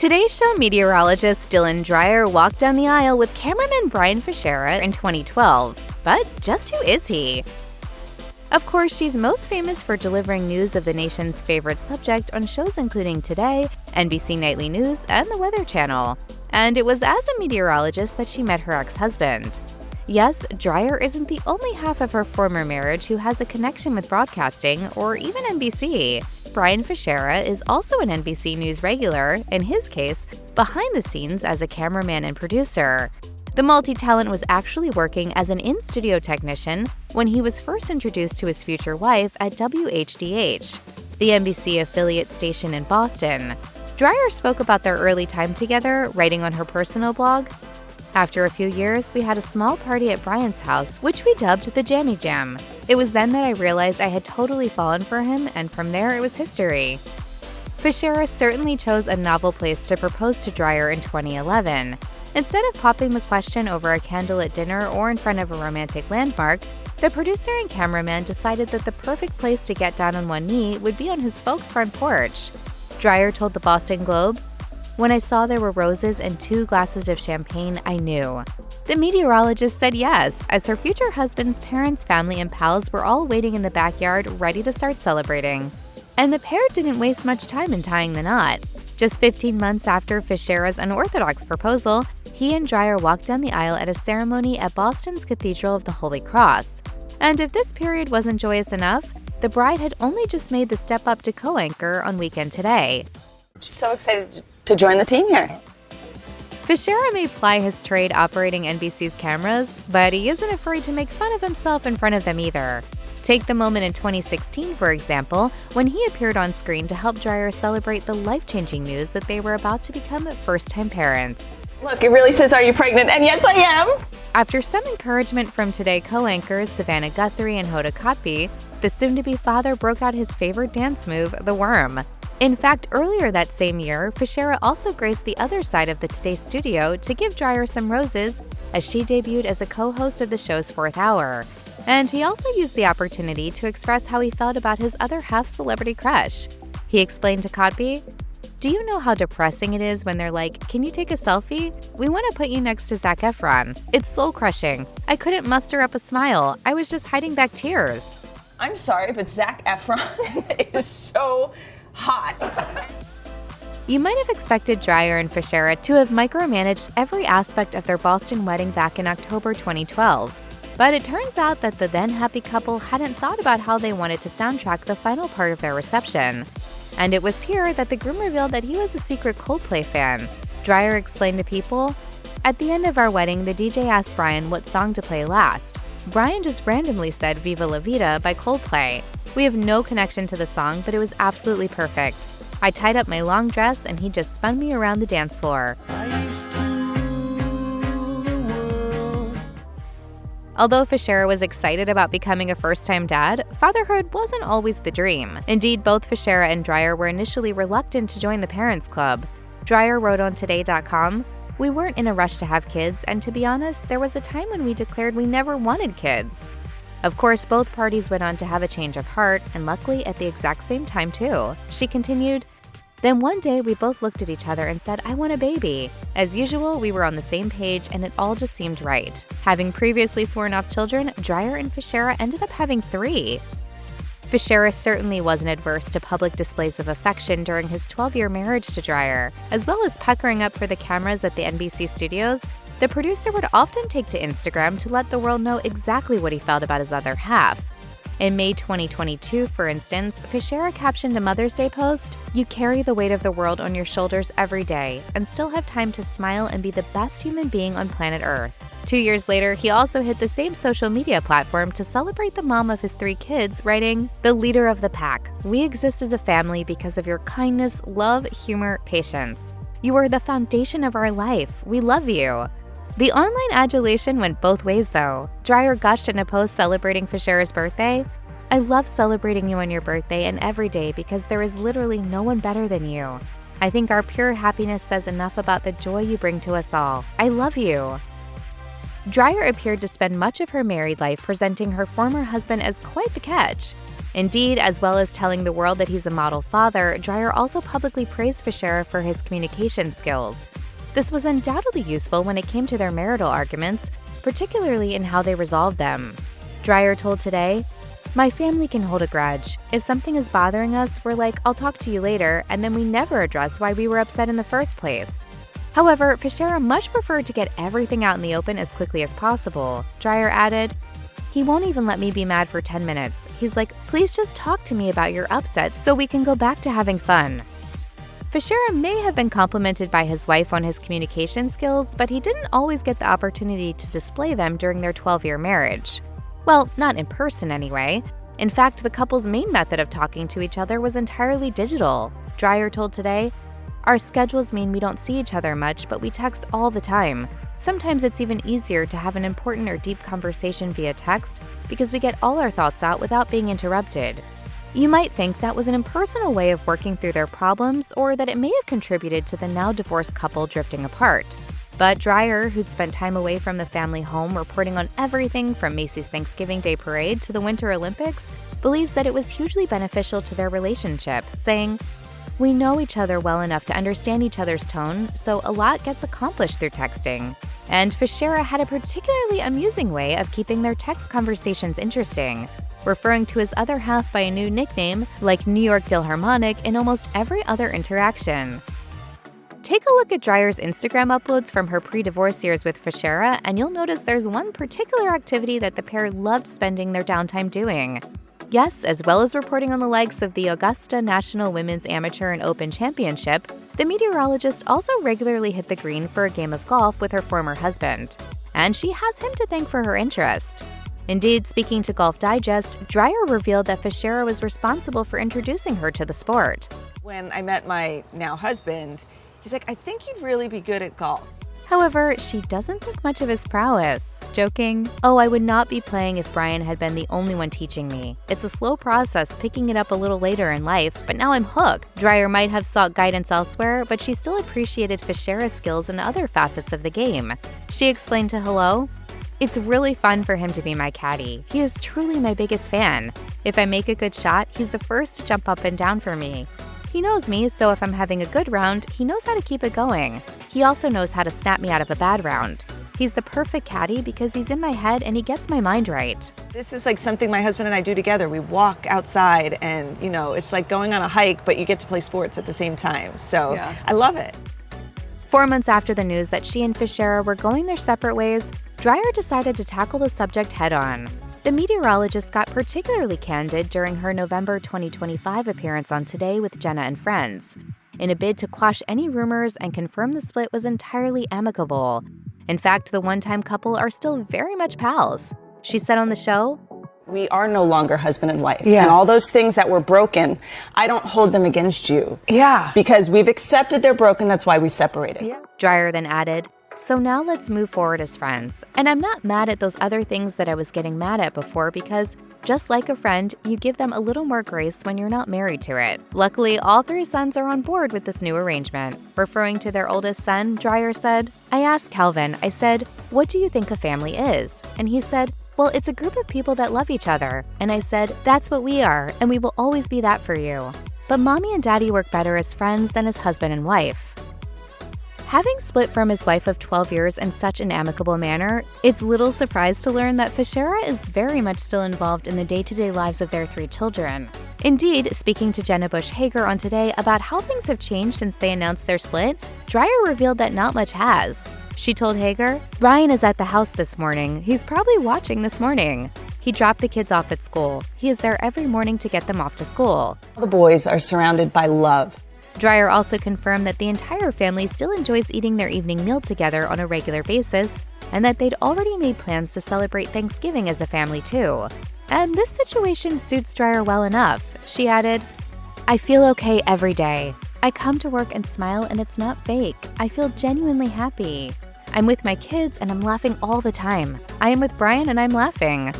Today's show meteorologist Dylan Dreyer walked down the aisle with cameraman Brian Fichera in 2012. But just who is he? Of course, she's most famous for delivering news of the nation's favorite subject on shows including Today, NBC Nightly News, and the Weather Channel. And it was as a meteorologist that she met her ex-husband. Yes, Dreyer isn't the only half of her former marriage who has a connection with broadcasting or even NBC. Brian Fichera is also an NBC News regular, in his case, behind the scenes as a cameraman and producer. The multi-talent was actually working as an in-studio technician when he was first introduced to his future wife at WHDH, the NBC affiliate station in Boston. Dreyer spoke about their early time together, writing on her personal blog, "After a few years, we had a small party at Brian's house, which we dubbed the Jammy Jam. It was then that I realized I had totally fallen for him, and from there it was history." Fichera certainly chose a novel place to propose to Dreyer in 2011. Instead of popping the question over a candle at dinner or in front of a romantic landmark, the producer and cameraman decided that the perfect place to get down on one knee would be on his folks' front porch. Dreyer told the Boston Globe, "When I saw there were roses and 2 glasses of champagne, I knew." The meteorologist said yes, as her future husband's parents, family, and pals were all waiting in the backyard ready to start celebrating. And the pair didn't waste much time in tying the knot. Just 15 months after Fichera's unorthodox proposal, he and Dreyer walked down the aisle at a ceremony at Boston's Cathedral of the Holy Cross. And if this period wasn't joyous enough, the bride had only just made the step up to co-anchor on Weekend Today. So excited to join the team here. Fichera may ply his trade operating NBC's cameras, but he isn't afraid to make fun of himself in front of them either. Take the moment in 2016, for example, when he appeared on screen to help Dreyer celebrate the life-changing news that they were about to become first-time parents. Look, it really says, "Are you pregnant?" And yes, I am. After some encouragement from Today co-anchors Savannah Guthrie and Hoda Kotb, the soon-to-be father broke out his favorite dance move, the worm. In fact, earlier that same year, Fichera also graced the other side of the Today studio to give Dreyer some roses as she debuted as a co-host of the show's 4th hour. And he also used the opportunity to express how he felt about his other half celebrity crush. He explained to Kotb, "Do you know how depressing it is when they're like, 'Can you take a selfie? We want to put you next to Zac Efron.' It's soul-crushing. I couldn't muster up a smile. I was just hiding back tears." I'm sorry, but Zac Efron is so hot. You might have expected Dreyer and Fichera to have micromanaged every aspect of their Boston wedding back in October 2012. But it turns out that the then-happy couple hadn't thought about how they wanted to soundtrack the final part of their reception. And it was here that the groom revealed that he was a secret Coldplay fan. Dreyer explained to People, "At the end of our wedding, the DJ asked Brian what song to play last. Brian just randomly said Viva La Vida by Coldplay. We have no connection to the song, but it was absolutely perfect. I tied up my long dress and he just spun me around the dance floor." Although Fichera was excited about becoming a first-time dad, fatherhood wasn't always the dream. Indeed, both Fichera and Dreyer were initially reluctant to join the Parents Club. Dreyer wrote on Today.com, "We weren't in a rush to have kids, and to be honest, there was a time when we declared we never wanted kids." Of course, both parties went on to have a change of heart, and luckily at the exact same time too. She continued, "Then one day we both looked at each other and said, 'I want a baby.' As usual, we were on the same page and it all just seemed right." Having previously sworn off children, Dreyer and Fichera ended up having 3. Fichera certainly wasn't adverse to public displays of affection during his 12-year marriage to Dreyer. As well as puckering up for the cameras at the NBC studios, the producer would often take to Instagram to let the world know exactly what he felt about his other half. In May 2022, for instance, Fichera captioned a Mother's Day post, "You carry the weight of the world on your shoulders every day and still have time to smile and be the best human being on planet Earth." 2 years later, he also hit the same social media platform to celebrate the mom of his 3 kids, writing, "The leader of the pack. We exist as a family because of your kindness, love, humor, patience. You are the foundation of our life. We love you." The online adulation went both ways, though. Dreyer gushed in a post celebrating Fichera's birthday, "I love celebrating you on your birthday and every day because there is literally no one better than you. I think our pure happiness says enough about the joy you bring to us all. I love you." Dreyer appeared to spend much of her married life presenting her former husband as quite the catch. Indeed, as well as telling the world that he's a model father, Dreyer also publicly praised Fichera for his communication skills. This was undoubtedly useful when it came to their marital arguments, particularly in how they resolved them. Dreyer told Today, "My family can hold a grudge. If something is bothering us, we're like, I'll talk to you later, and then we never address why we were upset in the first place." However, Fichera much preferred to get everything out in the open as quickly as possible. Dreyer added, "He won't even let me be mad for 10 minutes. He's like, please just talk to me about your upset so we can go back to having fun." Fichera may have been complimented by his wife on his communication skills, but he didn't always get the opportunity to display them during their 12-year marriage. Well, not in person anyway. In fact, the couple's main method of talking to each other was entirely digital. Dreyer told Today, "Our schedules mean we don't see each other much, but we text all the time. Sometimes it's even easier to have an important or deep conversation via text because we get all our thoughts out without being interrupted." You might think that was an impersonal way of working through their problems, or that it may have contributed to the now divorced couple drifting apart. But Dreyer, who'd spent time away from the family home reporting on everything from Macy's Thanksgiving Day Parade to the Winter Olympics, believes that it was hugely beneficial to their relationship, saying, "We know each other well enough to understand each other's tone, so a lot gets accomplished through texting." And Fichera had a particularly amusing way of keeping their text conversations interesting, referring to his other half by a new nickname like New York Philharmonic in almost every other interaction. Take a look at Dreyer's Instagram uploads from her pre-divorce years with Fichera, and you'll notice there's one particular activity that the pair loved spending their downtime doing. Yes, as well as reporting on the likes of the Augusta National Women's Amateur and Open Championship, the meteorologist also regularly hit the green for a game of golf with her former husband. And she has him to thank for her interest. Indeed, speaking to Golf Digest, Dreyer revealed that Fichera was responsible for introducing her to the sport. When I met my now husband, he's like, "I think you'd really be good at golf." However, she doesn't think much of his prowess, joking, "Oh, I would not be playing if Brian had been the only one teaching me. It's a slow process picking it up a little later in life, but now I'm hooked." Dreyer might have sought guidance elsewhere, but she still appreciated Fichera's skills in other facets of the game. She explained to Hello, "It's really fun for him to be my caddy. He is truly my biggest fan. If I make a good shot, he's the first to jump up and down for me. He knows me, so if I'm having a good round, he knows how to keep it going. He also knows how to snap me out of a bad round. He's the perfect caddy because he's in my head and he gets my mind right." This is like something my husband and I do together. We walk outside and, it's like going on a hike, but you get to play sports at the same time. So yeah. I love it. 4 months after the news that she and Fichera were going their separate ways, Dreyer decided to tackle the subject head-on. The meteorologist got particularly candid during her November 2025 appearance on Today with Jenna and Friends, in a bid to quash any rumors and confirm the split was entirely amicable. In fact, the one-time couple are still very much pals. She said on the show, "We are no longer husband and wife. Yes. And all those things that were broken, I don't hold them against you." Yeah. Because we've accepted they're broken, that's why we separated. Yeah. Dreyer then added, "So now let's move forward as friends. And I'm not mad at those other things that I was getting mad at before because, just like a friend, you give them a little more grace when you're not married to it." Luckily, all three sons are on board with this new arrangement. Referring to their oldest son, Dreyer said, "I asked Calvin, I said, 'What do you think a family is?' And he said, 'Well, it's a group of people that love each other.' And I said, 'That's what we are, and we will always be that for you.' But mommy and daddy work better as friends than as husband and wife." Having split from his wife of 12 years in such an amicable manner, it's little surprise to learn that Fichera is very much still involved in the day-to-day lives of their 3 children. Indeed, speaking to Jenna Bush Hager on Today about how things have changed since they announced their split, Dreyer revealed that not much has. She told Hager, "Brian is at the house this morning. He's probably watching this morning. He dropped the kids off at school. He is there every morning to get them off to school." The boys are surrounded by love. Dreyer also confirmed that the entire family still enjoys eating their evening meal together on a regular basis, and that they'd already made plans to celebrate Thanksgiving as a family too. And this situation suits Dreyer well enough. She added, "I feel okay every day. I come to work and smile and it's not fake. I feel genuinely happy. I'm with my kids and I'm laughing all the time. I am with Brian and I'm laughing.